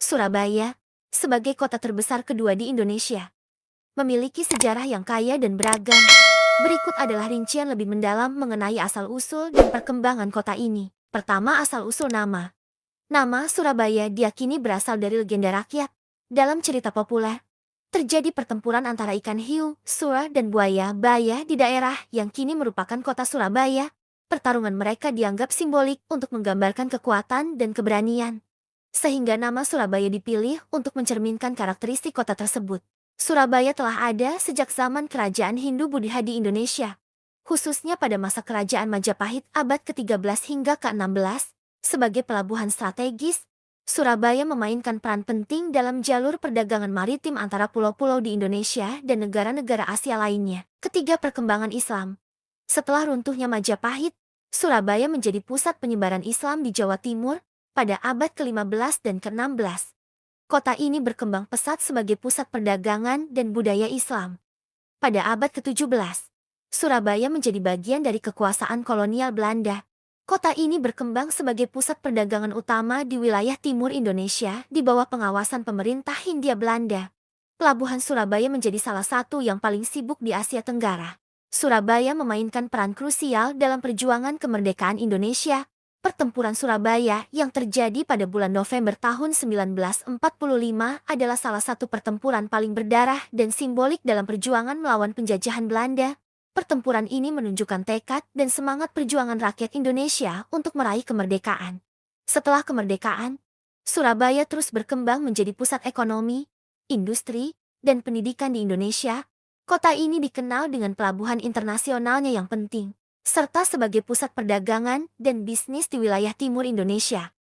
Surabaya, sebagai kota terbesar kedua di Indonesia, memiliki sejarah yang kaya dan beragam. Berikut adalah rincian lebih mendalam mengenai asal-usul dan perkembangan kota ini. Pertama, asal-usul nama. Nama Surabaya diyakini berasal dari legenda rakyat. Dalam cerita populer, terjadi pertempuran antara ikan hiu, sura, dan buaya baya di daerah yang kini merupakan kota Surabaya. Pertarungan mereka dianggap simbolik untuk menggambarkan kekuatan dan keberanian, sehingga nama Surabaya dipilih untuk mencerminkan karakteristik kota tersebut. Surabaya telah ada sejak zaman kerajaan Hindu-Buddha di Indonesia, khususnya pada masa kerajaan Majapahit abad ke-13 hingga ke-16. Sebagai pelabuhan strategis, Surabaya memainkan peran penting dalam jalur perdagangan maritim antara pulau-pulau di Indonesia dan negara-negara Asia lainnya. Ketiga, perkembangan Islam. Setelah runtuhnya Majapahit, Surabaya menjadi pusat penyebaran Islam di Jawa Timur pada abad ke-15 dan ke-16. Kota ini berkembang pesat sebagai pusat perdagangan dan budaya Islam. Pada abad ke-17, Surabaya menjadi bagian dari kekuasaan kolonial Belanda. Kota ini berkembang sebagai pusat perdagangan utama di wilayah timur Indonesia di bawah pengawasan pemerintah Hindia Belanda. Pelabuhan Surabaya menjadi salah satu yang paling sibuk di Asia Tenggara. Surabaya memainkan peran krusial dalam perjuangan kemerdekaan Indonesia. Pertempuran Surabaya yang terjadi pada bulan November tahun 1945 adalah salah satu pertempuran paling berdarah dan simbolik dalam perjuangan melawan penjajahan Belanda. Pertempuran ini menunjukkan tekad dan semangat perjuangan rakyat Indonesia untuk meraih kemerdekaan. Setelah kemerdekaan, Surabaya terus berkembang menjadi pusat ekonomi, industri, dan pendidikan di Indonesia. Kota ini dikenal dengan pelabuhan internasionalnya yang penting, serta sebagai pusat perdagangan dan bisnis di wilayah timur Indonesia.